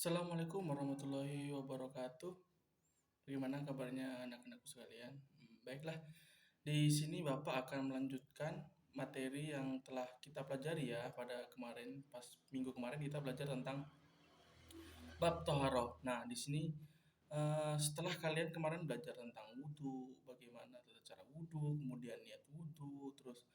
Assalamualaikum warahmatullahi wabarakatuh. Bagaimana kabarnya anak-anakku sekalian? Baiklah, di sini Bapak akan melanjutkan materi yang telah kita pelajari ya pada kemarin. Pas minggu kemarin kita belajar tentang bab toharoh. Nah, di sini setelah kalian kemarin belajar tentang wudhu, bagaimana tata cara wudhu, kemudian niat wudhu, terus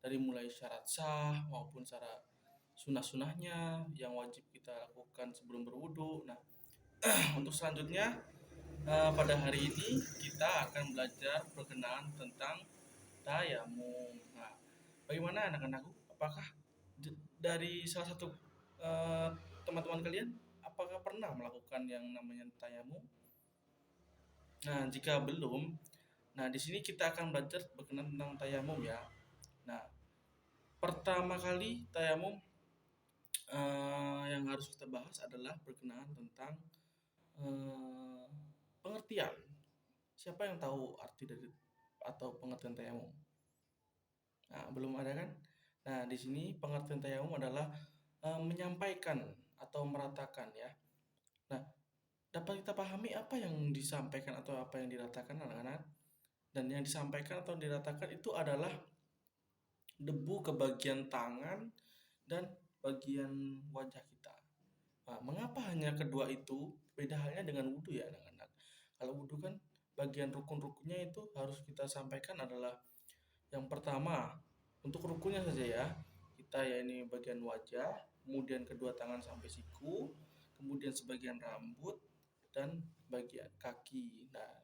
dari mulai syarat sah maupun syarat sunah-sunahnya yang wajib kita lakukan sebelum berwudhu. Nah, untuk selanjutnya pada hari ini kita akan belajar berkenaan tentang tayamum. Nah, bagaimana anak-anakku? Apakah dari salah satu eh, teman-teman kalian apakah pernah melakukan yang namanya tayamum? Nah, jika belum, nah di sini kita akan belajar berkenaan tentang tayamum ya. Nah, pertama kali tayamum yang harus kita bahas adalah berkenaan tentang eh, pengertian. Siapa yang tahu arti dari atau pengertian tayamum? Nah, belum ada kan? Nah, di sini pengertian tayamum adalah menyampaikan atau meratakan ya. Nah, dapat kita pahami apa yang disampaikan atau apa yang diratakan anak-anak? Dan yang disampaikan atau diratakan itu adalah debu ke bagian tangan dan bagian wajah kita. Nah, mengapa hanya kedua itu? Beda halnya dengan wudhu ya anak-anak. Kalau wudhu kan bagian rukun-rukunnya itu harus kita sampaikan adalah yang pertama, untuk rukunnya saja ya. Kita ya ini bagian wajah, kemudian kedua tangan sampai siku, kemudian sebagian rambut dan bagian kaki. Nah,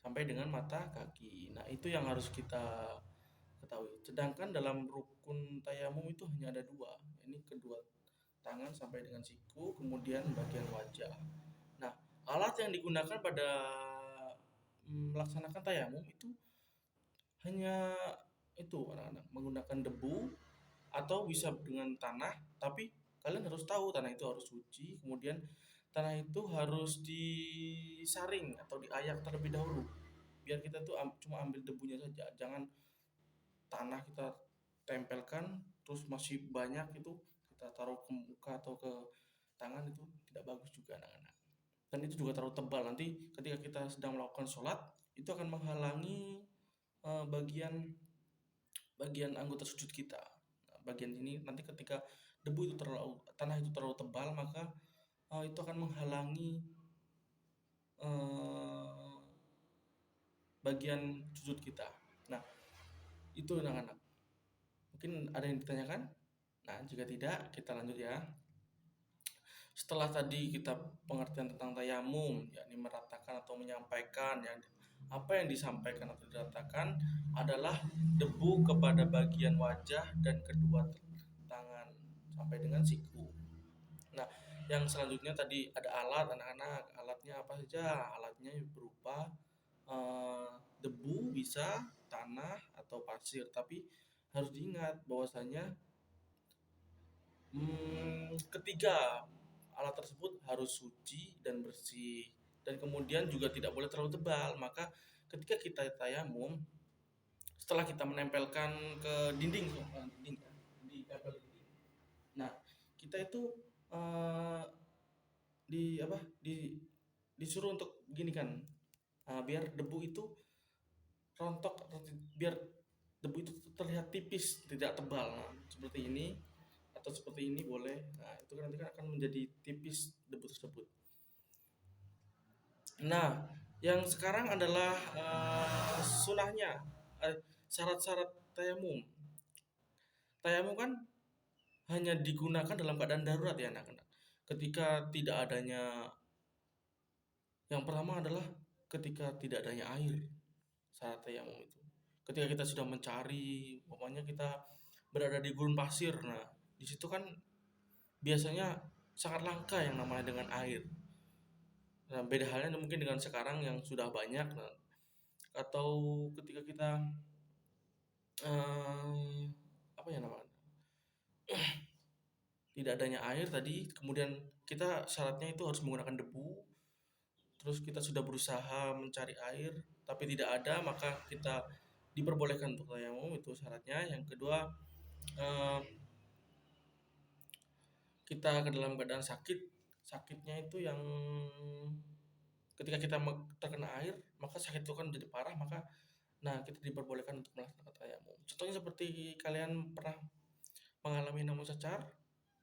sampai dengan mata kaki. Nah, itu yang harus kita ketahui. Sedangkan dalam rukun tayamum itu hanya ada dua. Ini kedua tangan sampai dengan siku, kemudian bagian wajah. Nah, alat yang digunakan pada melaksanakan tayamum itu hanya itu anak-anak menggunakan debu atau bisa dengan tanah, tapi kalian harus tahu tanah itu harus suci, kemudian tanah itu harus disaring atau diayak terlebih dahulu biar kita tuh cuma ambil debunya saja, jangan tanah kita tempelkan terus masih banyak itu kita taruh ke muka atau ke tangan, itu tidak bagus juga anak-anak, dan itu juga terlalu tebal, nanti ketika kita sedang melakukan sholat itu akan menghalangi bagian bagian anggota sujud kita. Nah, bagian ini nanti ketika debu itu terlalu tanah itu terlalu tebal, maka itu akan menghalangi uh, bagian sujud kita. Nah, itu anak-anak. Mungkin ada yang ditanyakan? Nah, jika tidak, kita lanjut ya. Setelah tadi kita pengertian tentang tayamum, yakni meratakan atau menyampaikan yang apa yang disampaikan atau diratakan adalah debu kepada bagian wajah dan kedua tangan sampai dengan siku. Nah, yang selanjutnya tadi ada alat anak-anak. Alatnya apa saja? Alatnya berupa debu, bisa tanah atau pasir. Tapi harus diingat bahwasanya ketiga alat tersebut harus suci dan bersih, dan kemudian juga tidak boleh terlalu tebal. Maka ketika kita tayamum, setelah kita menempelkan ke dinding, dinding ya, ditempel di dinding. Nah, kita itu eh, di apa disuruh untuk gini kan, biar debu itu rontok, biar debu itu terlihat tipis tidak tebal. Nah, seperti ini atau seperti ini boleh. Nah, itu kan nanti kan akan menjadi tipis debu tersebut. Nah, yang sekarang adalah sunahnya, syarat-syarat tayamum. Tayamum kan hanya digunakan dalam keadaan darurat ya anak-anak. Ketika tidak adanya, yang pertama adalah ketika tidak adanya air, syarat tayamum itu. Ketika kita sudah mencari, pokoknya kita berada di gurun pasir, nah di situ kan biasanya sangat langka yang namanya dengan air. Nah, beda halnya mungkin dengan sekarang yang sudah banyak. Nah, atau ketika kita apa ya namanya, tidak adanya air tadi, kemudian kita syaratnya itu harus menggunakan debu, terus kita sudah berusaha mencari air tapi tidak ada, maka kita diperbolehkan untuk tayamum, itu syaratnya. Yang kedua, eh, kita ke dalam keadaan sakit sakitnya itu yang ketika kita terkena air, maka sakit itu kan jadi parah, maka nah kita diperbolehkan untuk melaksanakan tayamum. Contohnya seperti kalian pernah mengalami namanya cacar.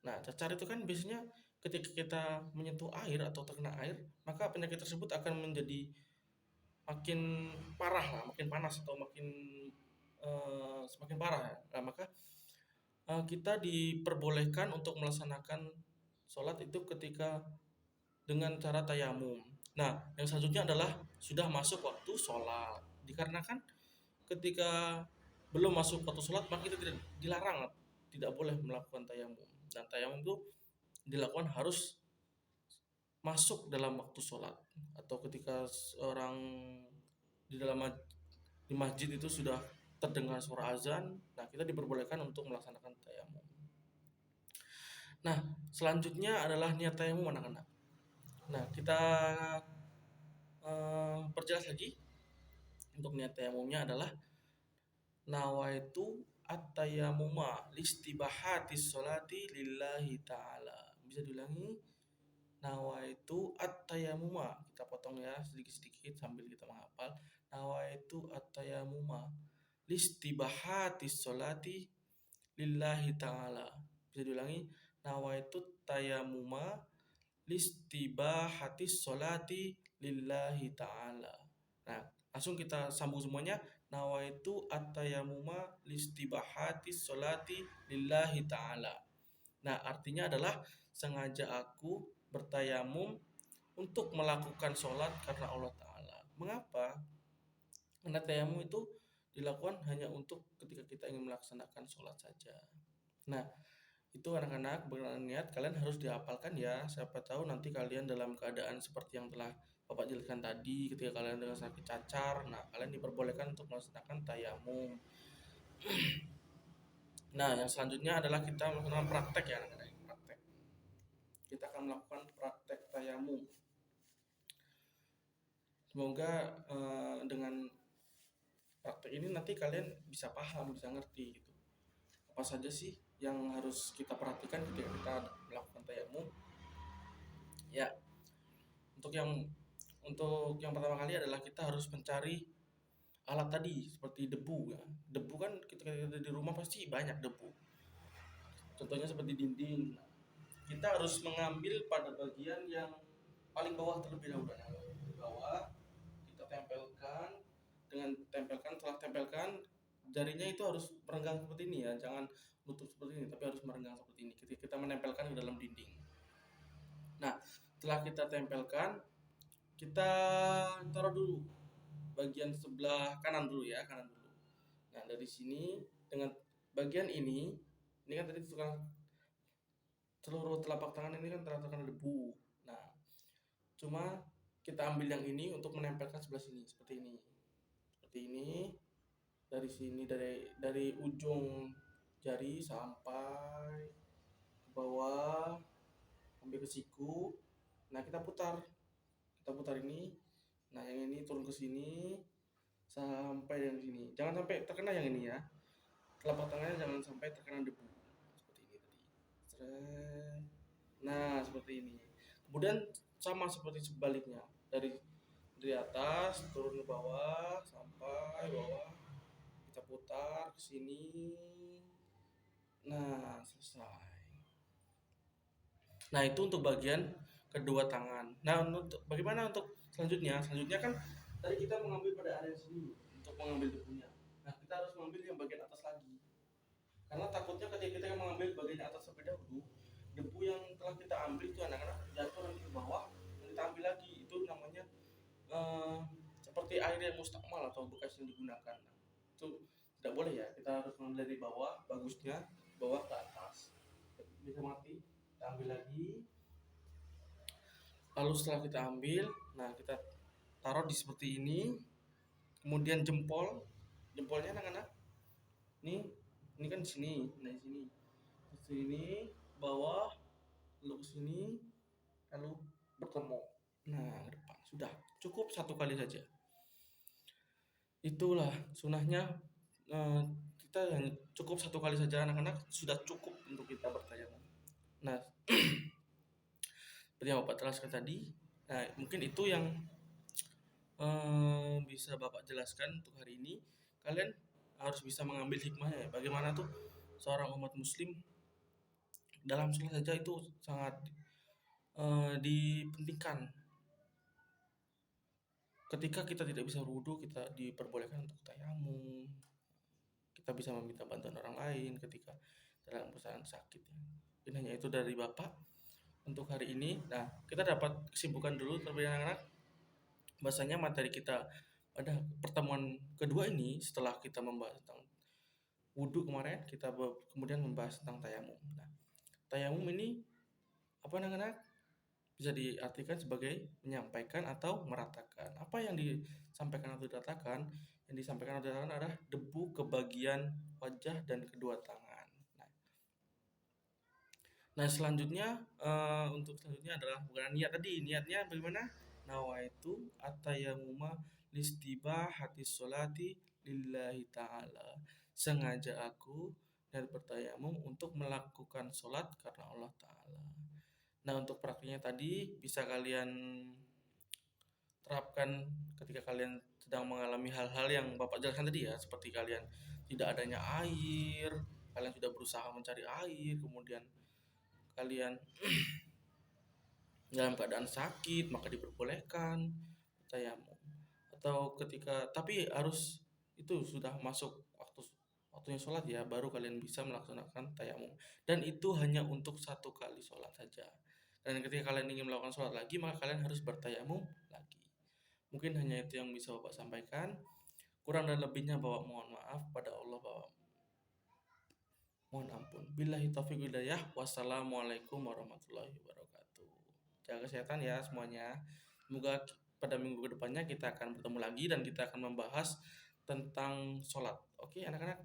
Nah, cacar itu kan biasanya ketika kita menyentuh air atau terkena air, maka penyakit tersebut akan menjadi makin parah lah, makin panas atau makin semakin parah ya. Nah, maka kita diperbolehkan untuk melaksanakan sholat itu ketika dengan cara tayamum. Nah, yang selanjutnya adalah sudah masuk waktu sholat. Dikarenakan ketika belum masuk waktu sholat, maka kita tidak dilarang, tidak boleh melakukan tayamum. Dan tayamum itu dilakukan harus masuk dalam waktu sholat atau ketika seorang di dalam di masjid itu sudah terdengar suara azan, nah kita diperbolehkan untuk melaksanakan tayamum. Nah, selanjutnya adalah niat tayamum anak-anak. Nah, kita perjelas lagi. Untuk niat tayamumnya adalah nawaitu at-tayammuma listibahatis sholati lillahi ta'ala. Bisa diulangi? Nawaitu at-tayammuma. Kita potong ya sedikit-sedikit sambil kita menghafal. Nawaitu at-tayammuma listibahatis sholati lillahi ta'ala. Bisa diulangi? Nawaitu tayammuma listibahatis sholati lillahi ta'ala. Nah, langsung kita sambung semuanya. Nawaitu at-tayammuma listibahatis sholati lillahi ta'ala. Nah, artinya adalah sengaja aku bertayamum untuk melakukan sholat karena Allah Ta'ala. Mengapa? Karena tayamum itu dilakukan hanya untuk ketika kita ingin melaksanakan sholat saja. Nah, itu anak-anak berniat kalian harus dihafalkan ya. Siapa tahu nanti kalian dalam keadaan seperti yang telah Bapak jelaskan tadi, ketika kalian dengan sakit cacar, nah kalian diperbolehkan untuk melaksanakan tayamum. Nah, yang selanjutnya adalah kita melakukan praktek ya anak-anak. Praktek. Kita akan melakukan praktek tayamum. Semoga dengan praktek ini nanti kalian bisa paham, bisa ngerti gitu. Apa saja sih yang harus kita perhatikan ketika kita melakukan tayamum? Ya, untuk yang pertama kali adalah kita harus mencari alat tadi seperti debu ya. Debu kan ketika kita di rumah pasti banyak debu. Contohnya seperti dinding. Kita harus mengambil pada bagian yang paling bawah terlebih dahulu. Di bawah kita tempelkan, setelah tempelkan jarinya itu harus merenggang seperti ini ya, jangan nutup seperti ini, tapi harus merenggang seperti ini ketika kita menempelkan ke dalam dinding. Nah, setelah kita tempelkan, kita taruh dulu bagian sebelah kanan dulu ya, kanan dulu. Nah, dari sini dengan bagian ini kan tadi seluruh telapak tangan ini kan terkena debu. Nah, cuma kita ambil yang ini untuk menempelkan sebelah sini seperti ini. Seperti ini. Dari sini dari ujung jari sampai ke bawah sampai ke siku. Nah, kita putar ini. Nah, yang ini turun ke sini sampai yang sini. Jangan sampai terkena yang ini ya. Telapak tangannya jangan sampai terkena debu. Seperti ini tadi. Nah, seperti ini. Kemudian sama seperti sebaliknya. Dari atas turun ke bawah sampai bawah. Kita putar ke sini. Nah, selesai. Nah, itu untuk bagian kedua tangan. Nah, bagaimana untuk selanjutnya? Selanjutnya kan tadi kita mengambil pada area sini untuk mengambil debunya. Nah, kita harus mengambil yang bagian atas lagi. Karena takutnya ketika kita mengambil bagian atas terlebih dahulu, debu yang telah kita ambil itu anak-anak jatuh nanti ke bawah, dan kita ambil lagi. Itu namanya seperti air yang mustakmal atau bekas yang digunakan. Nah, itu tidak boleh ya. Kita harus mengambil dari bawah, bagusnya bawah ke atas. Bisa mati. Kita ambil lagi. Lalu setelah kita ambil, nah kita taruh di seperti ini. Kemudian jempolnya anak-anak. Ini kan di sini, nah di sini. Di sini bawah, lalu ke sini, lalu bertemu. Nah, ke depan. Sudah, cukup satu kali saja. Itulah sunahnya. Kita cukup satu kali saja anak-anak, sudah cukup untuk kita bertayamum. Nah, seperti yang Bapak jelaskan tadi. Nah, mungkin itu yang bisa Bapak jelaskan untuk hari ini. Kalian harus bisa mengambil hikmahnya ya. Bagaimana tuh seorang umat muslim dalam sholat saja itu sangat dipentingkan. Ketika kita tidak bisa wudhu, kita diperbolehkan untuk tayamum. Kita bisa meminta bantuan orang lain ketika dalam keadaan sakit ya. Dan hanya itu dari Bapak untuk hari ini. Nah, kita dapat kesibukan dulu terlebih anak-anak. Bahasanya materi kita pada pertemuan kedua ini setelah kita membahas tentang wudhu kemarin, kita kemudian membahas tentang tayamum. Nah, tayamum ini apa anak-anak? Bisa diartikan sebagai menyampaikan atau meratakan. Apa yang disampaikan atau diratakan? Yang disampaikan atau diratakan adalah debu ke bagian wajah dan kedua tangan. Nah, selanjutnya untuk selanjutnya adalah bukan niat tadi. Niatnya bagaimana? Nawaitu atayamuma listibahati sholati lillahi ta'ala. Sengaja aku dan bertayamum untuk melakukan sholat karena Allah Ta'ala. Nah, untuk praktiknya tadi bisa kalian terapkan ketika kalian sedang mengalami hal-hal yang Bapak jelaskan tadi ya, seperti kalian tidak adanya air, kalian sudah berusaha mencari air, kemudian kalian dalam keadaan sakit maka diperbolehkan tayamum. Atau ketika tapi harus itu sudah masuk waktunya sholat ya, baru kalian bisa melaksanakan tayamum. Dan itu hanya untuk satu kali sholat saja. Dan ketika kalian ingin melakukan sholat lagi, maka kalian harus bertayamum lagi. Mungkin hanya itu yang bisa Bapak sampaikan. Kurang dan lebihnya Bapak mohon maaf pada Allah, Bapak mohon ampun. Billahi taufiq hidayah. Wassalamualaikum warahmatullahi wabarakatuh. Jaga kesehatan ya semuanya. Semoga pada minggu kedepannya kita akan bertemu lagi dan kita akan membahas tentang sholat. Oke anak-anak.